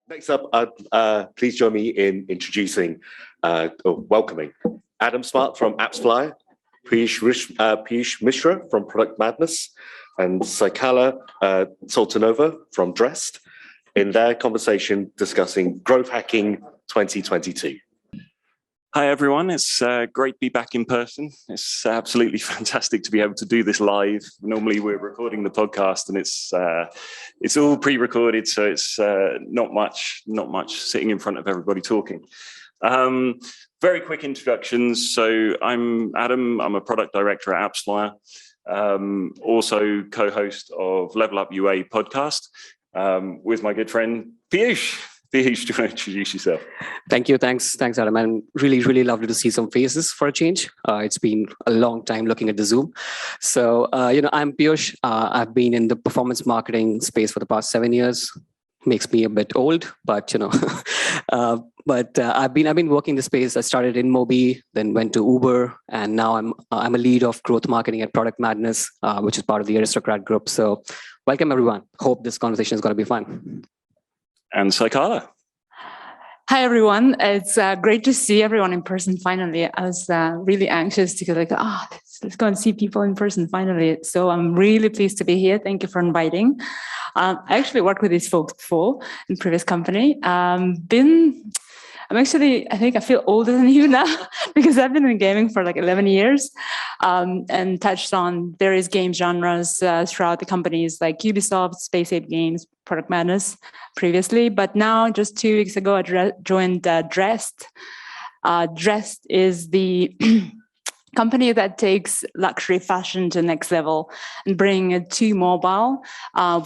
Next up, please join me in introducing or welcoming Adam Smart from AppsFlyer, Piyush Mishra from Product Madness, and Saikala Sultanova from DREST in their conversation discussing Growth Hacking 2022. Hi, everyone. It's great to be back in person. It's absolutely fantastic to be able to do this live. Normally, we're recording the podcast, and it's all pre-recorded, so it's not much sitting in front of everybody talking. Very quick introductions. So I'm Adam. I'm a product director at AppsFlyer, also co-host of Level Up UA podcast with my good friend Piyush. Piyush, do you want to introduce yourself? Thank you. Thanks, Adam. And really lovely to see some faces for a change. It's been a long time looking at the Zoom. So, I'm Piyush. I've been in the performance marketing space for the past 7 years. Makes me a bit old, but I've been working the space. I started in Mobi, then went to Uber, and now I'm a lead of growth marketing at Product Madness, which is part of the Aristocrat group. So, welcome everyone. Hope this conversation is going to be fun. And Saikala. Hi, everyone. It's great to see everyone in person finally. I was really anxious to go let's go and see people in person finally. So I'm really pleased to be here. Thank you for inviting. I actually worked with these folks before in previous company. I think I feel older than you now because I've been in gaming for like 11 years and touched on various game genres throughout the companies like Ubisoft, Space Ape Games, Product Madness previously. But now, just 2 weeks ago, I joined DREST. DREST is the company that takes luxury fashion to the next level and bring it to mobile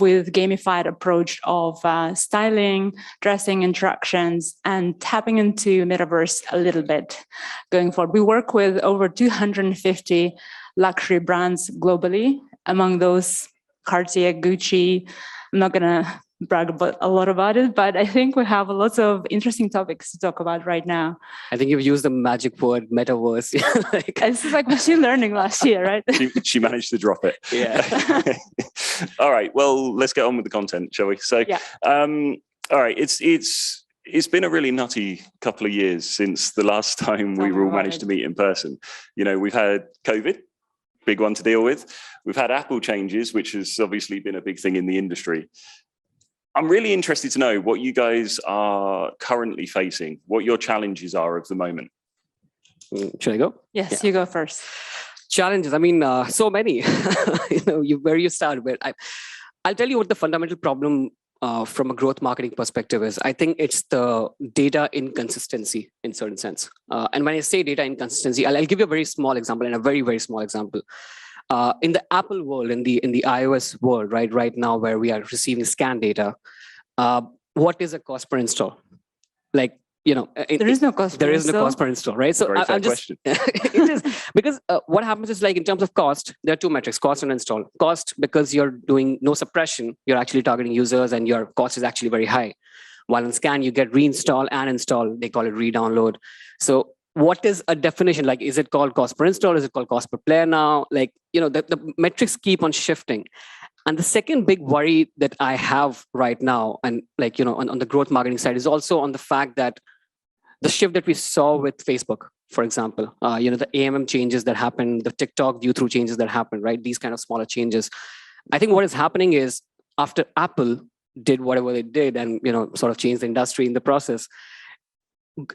with gamified approach of styling, dressing, interactions, and tapping into metaverse a little bit going forward. We work with over 250 luxury brands globally. Among those, Cartier, Gucci. I'm not gonna brag a lot about it, but I think we have lots of interesting topics to talk about right now. I think you've used the magic word metaverse. This is like machine learning last year, right? She managed to drop it. Yeah. All right. Well, let's get on with the content, shall we? So, yeah. All right. It's been a really nutty couple of years since the last time we all managed to meet in person. We've had COVID, big one to deal with. We've had Apple changes, which has obviously been a big thing in the industry. I'm really interested to know what you guys are currently facing, what your challenges are of the moment. Should I go? Yes, Yeah. You go first. Challenges. So many. Where you start with. I'll tell you what the fundamental problem from a growth marketing perspective is. I think it's the data inconsistency in certain sense. And when I say data inconsistency, I'll give you a very small example and a very, very small example. In the Apple world, in the iOS world, right now, where we are receiving scan data, what is a cost per install? There is no cost. There is no cost per install, right? So I'm just. It is because what happens is, like, in terms of cost, there are two metrics: cost and install. Cost, because you're doing no suppression, you're actually targeting users, and your cost is actually very high. While in scan, you get reinstall and install. They call it re-download. So what is a definition? Like, is it called cost per install? Is it called cost per player now? The metrics keep on shifting. And the second big worry that I have right now, and on the growth marketing side, is also on the fact that the shift that we saw with Facebook, for example, the AMM changes that happened, the TikTok view through changes that happened, right? These kind of smaller changes. I think what is happening is, after Apple did whatever they did and sort of changed the industry in the process,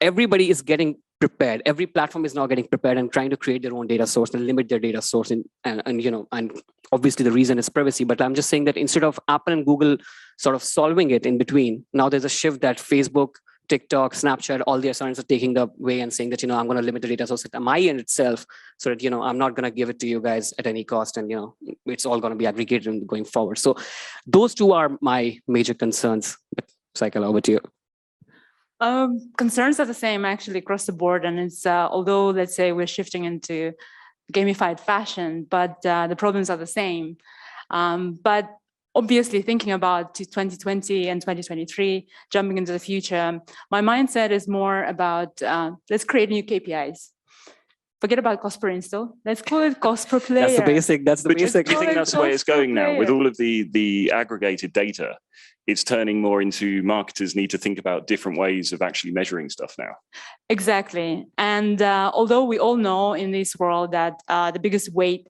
everybody is getting prepared. Every platform is now getting prepared and trying to create their own data source and limit their data source. And obviously the reason is privacy. But I'm just saying that instead of Apple and Google sort of solving it in between, now there's a shift that Facebook, TikTok, Snapchat, all the SRNs are taking the way and saying that, I'm going to limit the data source at my end itself, so that, I'm not going to give it to you guys at any cost. And, it's all going to be aggregated going forward. So those two are my major concerns. Saikala, over to you. Concerns are the same actually across the board, and it's although, let's say, we're shifting into gamified fashion, but the problems are the same. But obviously, thinking about 2020 and 2023, jumping into the future, my mindset is more about let's create new KPIs. forget about cost per install. Let's call it cost per player. That's the basic. That's the But basic. do you think that's the way it's going now? With all of the aggregated data, it's turning more into marketers need to think about different ways of actually measuring stuff now. Exactly. And although we all know in this world that the biggest weight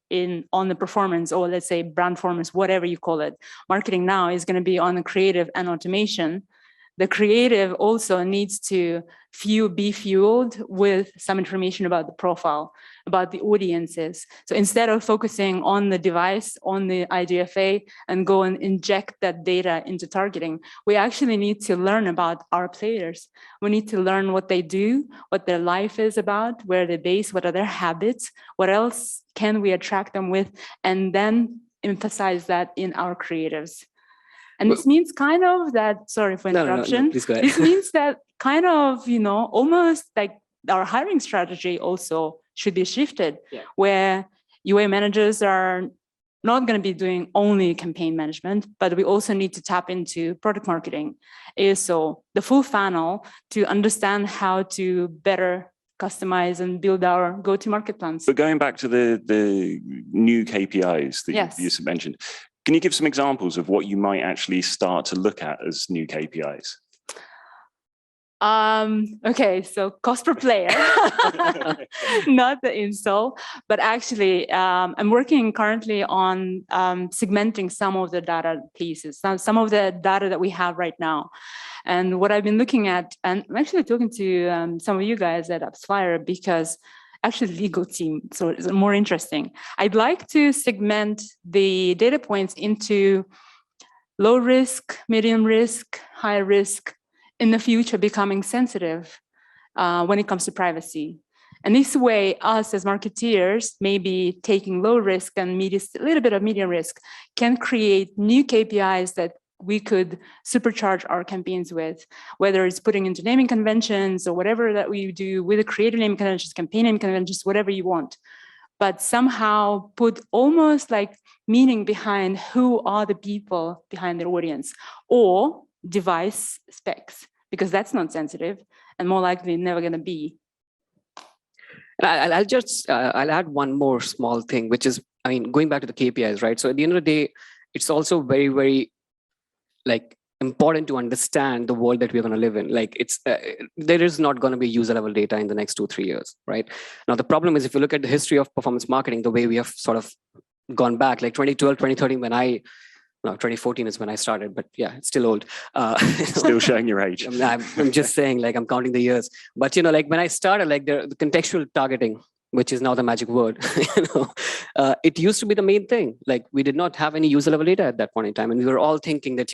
on the performance, or let's say brand performance, whatever you call it, marketing now is going to be on the creative and automation. The creative also needs to be fueled with some information about the profile, about the audiences. So instead of focusing on the device, on the IDFA, and go and inject that data into targeting, we actually need to learn about our players. We need to learn what they do, what their life is about, where they're based, what are their habits, what else can we attract them with, and then emphasize that in our creatives. And this means kind of that, sorry for interruption. No, please go ahead. This means that kind of, almost like our hiring strategy also should be shifted, where UA managers are not going to be doing only campaign management, but we also need to tap into product marketing, ASO, the full funnel, to understand how to better customize and build our go-to-market plans. But going back to the new KPIs that you mentioned, can you give some examples of what you might actually start to look at as new KPIs? Okay, so cost per player, not the install, but actually I'm working currently on segmenting some of the data pieces, some of the data that we have right now. And what I've been looking at, and I'm actually talking to some of you guys at AppsFlyer, because actually the legal team, so it's more interesting. I'd like to segment the data points into low risk, medium risk, high risk, in the future becoming sensitive when it comes to privacy. And this way, us as marketeers, maybe taking low risk and a little bit of medium risk, can create new KPIs that we could supercharge our campaigns with, whether it's putting into naming conventions or whatever that we do with the creative naming conventions, campaign naming conventions, whatever you want. But somehow put almost like meaning behind who are the people behind their audience, or device specs, because that's not sensitive and more likely never going to be. I'll add one more small thing, which is, going back to the KPIs, right? So at the end of the day, it's also very, very important to understand the world that we're going to live in. There is not going to be user level data in the next 2-3 years, right? Now, the problem is, if you look at the history of performance marketing, the way we have sort of gone back, like 2012, 2013, 2014 is when I started, but yeah, it's still old. Still showing your age. I'm just saying, I'm counting the years. But, when I started, the contextual targeting, which is now the magic word, it used to be the main thing. We did not have any user level data at that point in time. And we were all thinking that,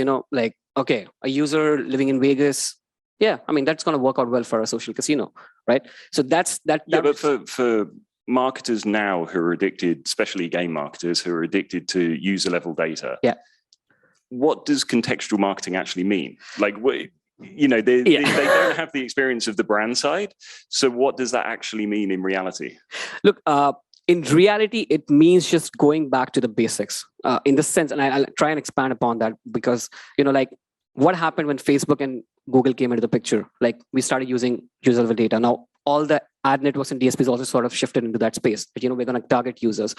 okay, a user living in Vegas, that's going to work out well for a social casino, right? So that's that. Yeah, but for marketers now who are addicted, especially game marketers who are addicted to user level data. Yeah. What does contextual marketing actually mean? They don't have the experience of the brand side. So what does that actually mean in reality? Look, in reality, it means just going back to the basics in the sense, and I'll try and expand upon that, because, what happened when Facebook and Google came into the picture? We started using user level data. Now, all the ad networks and DSPs also sort of shifted into that space. But, we're going to target users.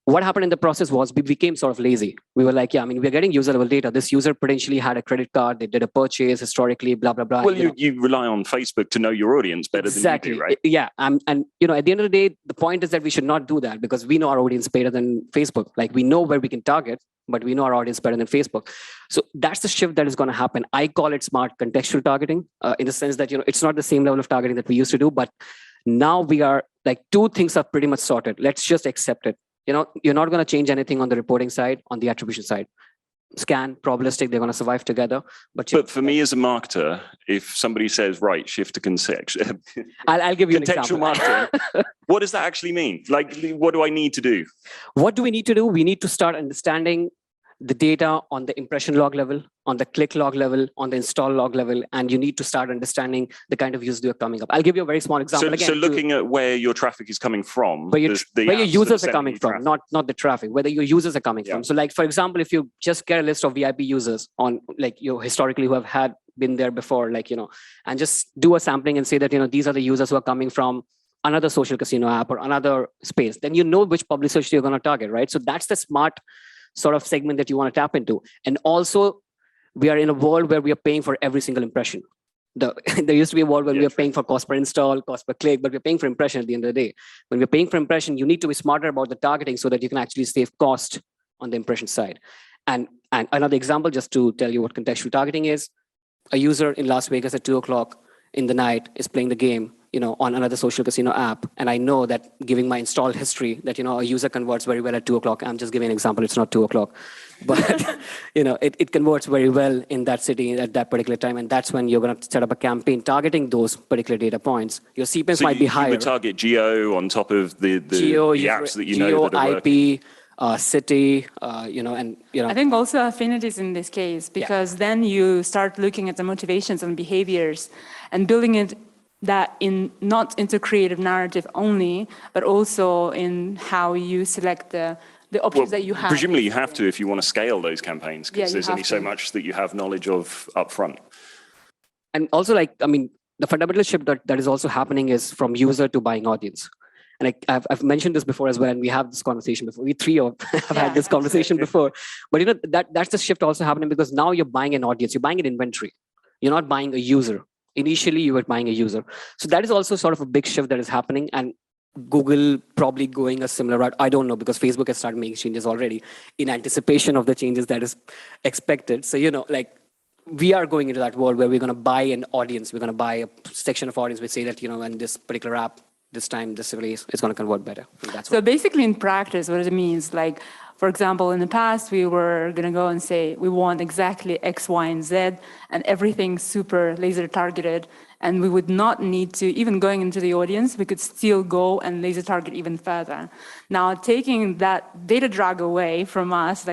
What happened in the process was we became sort of lazy. We were like, we're getting user level data. This user potentially had a credit card. They did a purchase historically, blah, blah, blah. Well, you rely on Facebook to know your audience better than you do, right? Yeah. And, at the end of the day, the point is that we should not do that, because we know our audience better than Facebook. We know where we can target, but we know our audience better than Facebook. So that's the shift that is going to happen. I call it smart contextual targeting, in the sense that, it's not the same level of targeting that we used to do, but now we are two things are pretty much sorted. Let's just accept it. You're not going to change anything on the reporting side, on the attribution side. Scan, probabilistic, they're going to survive together. But for me as a marketer, if somebody says, right, shift to contextual, I'll give you an contextual example. marketing, what does that actually mean? What do I need to do? What do we need to do? We need to start understanding the data on the impression log level, on the click log level, on the install log level, and you need to start understanding the kind of users that are coming up. I'll give you a very small example. So looking at where your traffic is coming from, where your users are coming from, not the traffic, whether your users are coming from. So for example, if you just get a list of VIP users on historically who have been there before, and just do a sampling and say that, these are the users who are coming from another social casino app or another space, then you know which publishers you're going to target, right? So that's the smart sort of segment that you want to tap into. And also, we are in a world where we are paying for every single impression. There used to be a world where we were paying for cost per install, cost per click, but we're paying for impression at the end of the day. When we're paying for impression, you need to be smarter about the targeting so that you can actually save cost on the impression side. And another example, just to tell you what contextual targeting is, a user in Las Vegas at 2:00 in the night is playing the game, on another social casino app. And I know that giving my install history that, a user converts very well at 2:00. I'm just giving an example. It's not 2:00, but, it converts very well in that city at that particular time. And that's when you're going to set up a campaign targeting those particular data points. Your CPMs might be higher. You would target geo on top of the apps that you know that are working. IP, city, and. I think also affinities in this case, because then you start looking at the motivations and behaviors and building it not into creative narrative only, but also in how you select the options that you have. Presumably you have to if you want to scale those campaigns, because there's only so much that you have knowledge of upfront. And also, the fundamental shift that is also happening is from user to buying audience. And I've mentioned this before as well, and we have this conversation before. We three have had this conversation before. But that's the shift also happening, because now you're buying an audience, you're buying an inventory. You're not buying a user. Initially, you were buying a user. So that is also sort of a big shift that is happening. And Google probably going a similar route. I don't know, because Facebook has started making changes already in anticipation of the changes that is expected. So, we are going into that world where we're going to buy an audience. We're going to buy a section of audience. We say that, and this particular app, this time, this release, it's going to convert better. So basically in practice, what it means, for example, in the past, we were going to go and say, we want exactly X, Y, and Z, and everything super laser targeted. And we would not need to, even going into the audience, we could still go and laser target even further. Now, taking that data drag away from us,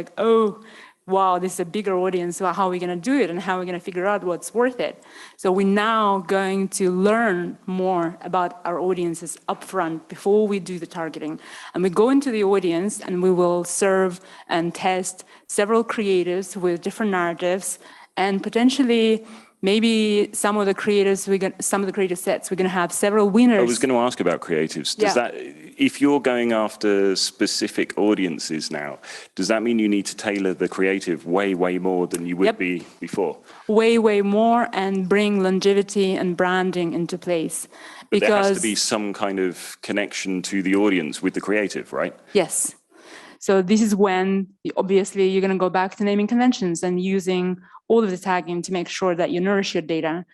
wow, this is a bigger audience, so how are we going to do it and how are we going to figure out what's worth it? So we're now going to learn more about our audiences upfront before we do the targeting. And we go into the audience and we will serve and test several creatives with different narratives, and potentially maybe some of the creative sets, we're going to have several winners. I was going to ask about creatives. If you're going after specific audiences now, does that mean you need to tailor the creative way, way more than you would be before? Way, way more, and bring longevity and branding into place. But there has to be some kind of connection to the audience with the creative, right? Yes. So this is when, obviously, you're going to go back to naming conventions and using all of the tagging to make sure that you nourish your data.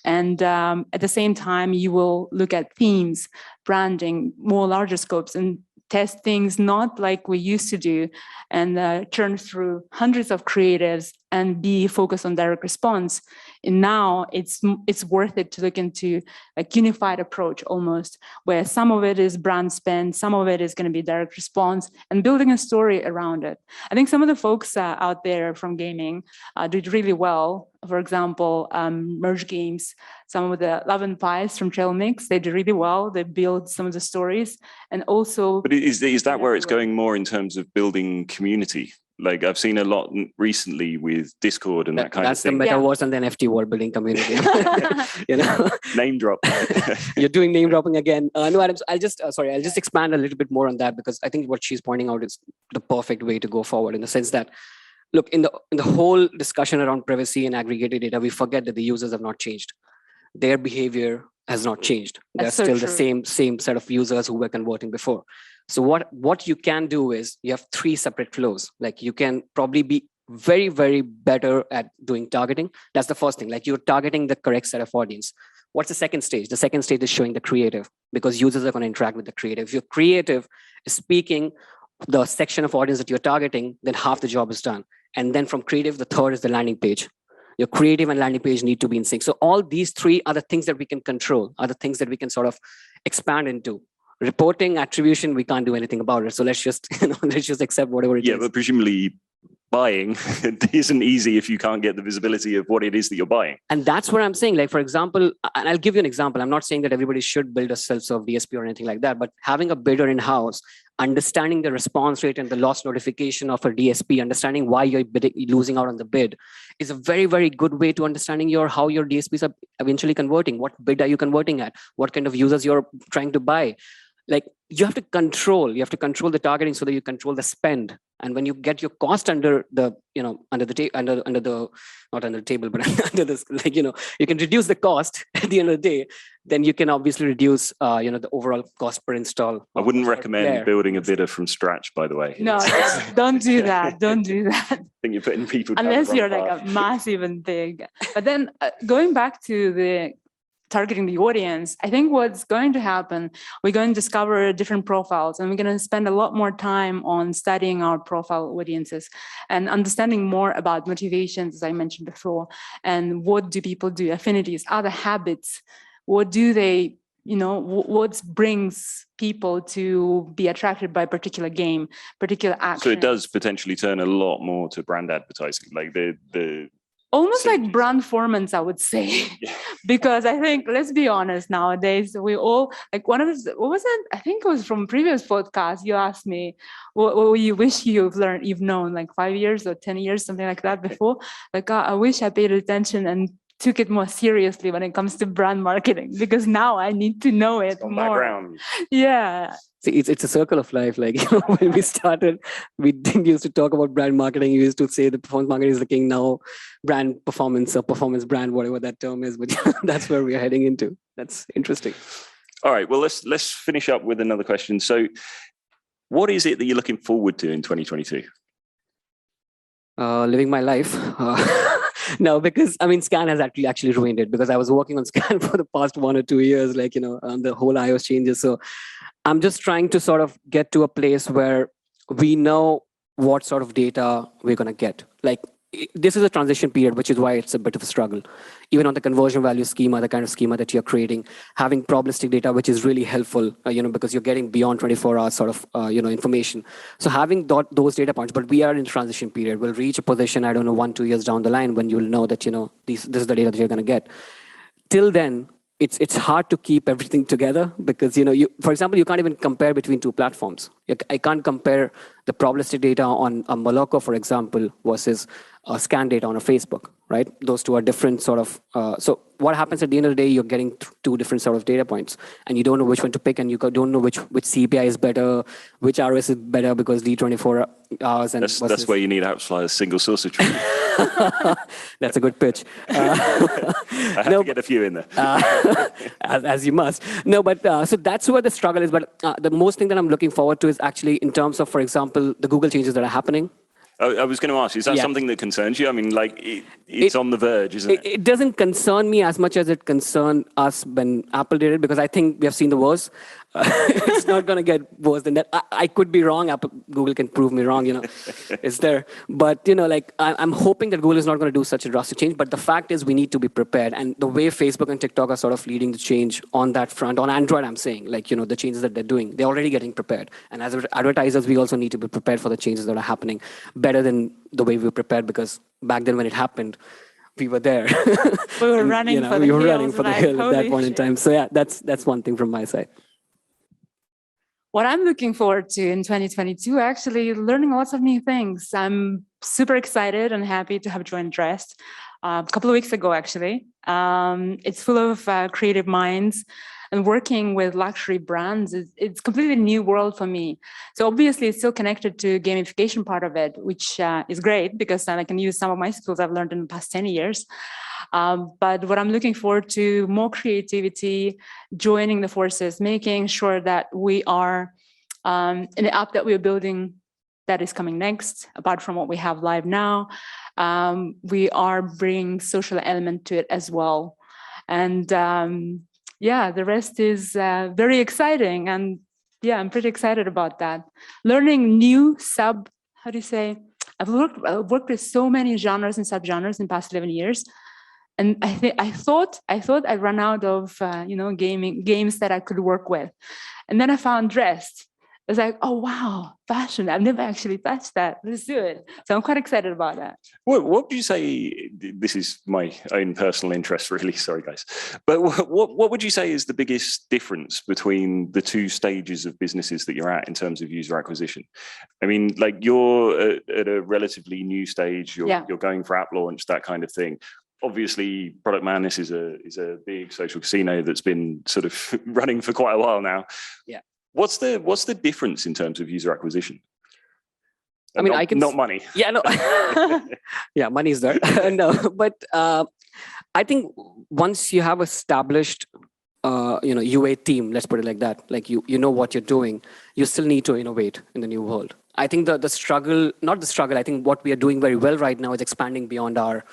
And at the same time, you will look at themes, branding, more larger scopes, and test things not like we used to do, and churn through hundreds of creatives and be focused on direct response. And now it's worth it to look into a unified approach almost, where some of it is brand spend, some of it is going to be direct response, and building a story around it. I think some of the folks out there from gaming did really well. For example, Merge Games, some of the Love and Pies from Trail Mix, they did really well. They built some of the stories, and also. But is that where it's going more in terms of building community? I've seen a lot recently with Discord and that kind of thing. That's the metaverse and then NFT world building community. Name drop. You're doing name dropping again. No, Adam, I'll just expand a little bit more on that, because I think what she's pointing out is the perfect way to go forward, in the sense that, look, in the whole discussion around privacy and aggregated data, we forget that the users have not changed. Their behavior has not changed. They're still the same set of users who were converting before. So what you can do is you have three separate flows. You can probably be very, very better at doing targeting. That's the first thing. You're targeting the correct set of audience. What's the second stage? The second stage is showing the creative, because users are going to interact with the creative. If your creative is speaking the section of audience that you're targeting, then half the job is done. And then from creative, the third is the landing page. Your creative and landing page need to be in sync. So all these three are the things that we can control, are the things that we can sort of expand into. Reporting, attribution, we can't do anything about it. So let's just accept whatever it is. Yeah, but presumably buying isn't easy if you can't get the visibility of what it is that you're buying. And that's what I'm saying. Like, for example, and I'll give you an example. I'm not saying that everybody should build a self-serve DSP or anything like that, but having a bidder in-house, understanding the response rate and the loss notification of a DSP, understanding why you're losing out on the bid is a very, very good way to understanding how your DSPs are eventually converting. What bid are you converting at? What kind of users you're trying to buy? Like, you have to control the targeting so that you control the spend. And when you get your cost under the, under the not under the table, but under this, like, you can reduce the cost at the end of the day, then you can obviously reduce, the overall cost per install. I wouldn't recommend building a bidder from scratch, by the way. No, don't do that. Don't do that. I think you're putting people down unless the you're wrong like path. a massive and big. But then going back to the targeting the audience, I think what's going to happen, we're going to discover different profiles, and we're going to spend a lot more time on studying our profile audiences and understanding more about motivations, as I mentioned before, and what do people do, affinities, other habits, what do they, what brings people to be attracted by a particular game, particular action. So it does potentially turn a lot more to brand advertising, like the almost like brand formants, I would say, because I think, let's be honest, nowadays, we all, like what was it? I think it was from previous podcast. You asked me, what you wish you've known like 5 years or 10 years, something like that before. Like, I wish I paid attention and took it more seriously when it comes to brand marketing, because now I need to know it more. background. Yeah. See, it's a circle of life. Like, when we started, we didn't used to talk about brand marketing. We used to say the performance marketing is the king. Now brand performance or performance brand, whatever that term is, but that's where we're heading into. That's interesting. All right, well, let's finish up with another question. So what is it that you're looking forward to in 2022? Living my life. No, because Scan has actually ruined it, because I was working on Scan for the past 1 or 2 years, like, on the whole iOS changes. So I'm just trying to sort of get to a place where we know what sort of data we're going to get. Like, this is a transition period, which is why it's a bit of a struggle. Even on the conversion value schema, the kind of schema that you're creating, having probabilistic data, which is really helpful, because you're getting beyond 24 hours sort of, information. So having those data points, but we are in transition period. We'll reach a position, I don't know, 1-2 years down the line when you'll know that, this is the data that you're going to get. Till then, it's hard to keep everything together, because, for example, you can't even compare between two platforms. I can't compare the probabilistic data on a Moloko, for example, versus Scan data on a Facebook, right? Those two are different sort of. So what happens at the end of the day, you're getting two different sort of data points, and you don't know which one to pick, and you don't know which CPI is better, which ROS is better, because D24 hours. And that's where you need AppsFlyer's single source of truth. That's a good pitch. I have to get a few in there. As you must. No, but so that's where the struggle is. But the most thing that I'm looking forward to is actually in terms of, for example, the Google changes that are happening. I was going to ask, is that something that concerns you? I mean, like, it's on the verge, isn't it? It doesn't concern me as much as it concerned us when Apple did it, because I think we have seen the worst. It's not going to get worse than that. I could be wrong. Google can prove me wrong, It's there. But, I'm hoping that Google is not going to do such a drastic change. But the fact is, we need to be prepared. And the way Facebook and TikTok are sort of leading the change on that front, on Android, I'm saying, the changes that they're doing, they're already getting prepared. And as advertisers, we also need to be prepared for the changes that are happening better than the way we were prepared, because back then when it happened, we were there. We were running for the hill at that point in time. So yeah, that's one thing from my side. What I'm looking forward to in 2022, actually learning lots of new things. I'm super excited and happy to have joined DREST a couple of weeks ago, actually. It's full of creative minds, and working with luxury brands, it's completely new world for me. So obviously it's still connected to gamification part of it, which is great, because then I can use some of my skills I've learned in the past 10 years. But what I'm looking forward to, more creativity, joining the forces, making sure that we are in the app that we're building that is coming next, apart from what we have live now, we are bringing social element to it as well. And yeah, the rest is very exciting. And yeah, I'm pretty excited about that. Learning new how do you say? I've worked with so many genres and subgenres in the past 11 years. And I thought I ran out of games that I could work with, and then I found DREST, It's like, oh, wow, fashion. I've never actually touched that. Let's do it. So I'm quite excited about that. What would you say, this is my own personal interest really, sorry guys, but what would you say is the biggest difference between the two stages of businesses that you're at in terms of user acquisition? I mean, like you're at a relatively new stage, you're going for app launch, that kind of thing. Obviously, Product Madness is a big social casino that's been sort of running for quite a while now. Yeah. What's the difference in terms of user acquisition? I mean, not money. Yeah, no. Yeah, money is there. No, but I think once you have established, UA team, let's put it like that, like you know what you're doing, you still need to innovate in the new world. I think the struggle, not the struggle, I think what we are doing very well right now is expanding beyond our,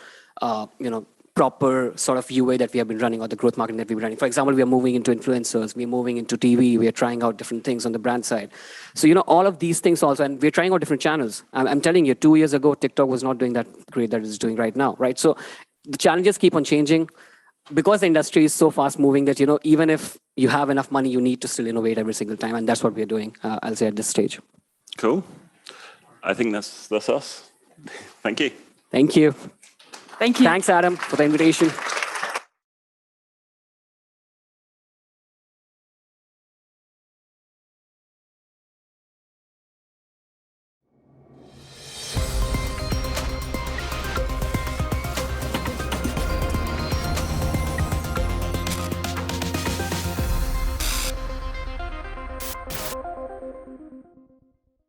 proper sort of UA that we have been running or the growth marketing that we've been running. For example, we are moving into influencers, we're moving into TV, we are trying out different things on the brand side. So, all of these things also, and we're trying out different channels. I'm telling you, 2 years ago, TikTok was not doing that great that it's doing right now, right? So the challenges keep on changing because the industry is so fast moving that, even if you have enough money, you need to still innovate every single time. And that's what we're doing, I'll say at this stage. Cool. I think that's us. Thank you. Thank you. Thank you. Thanks, Adam, for the invitation.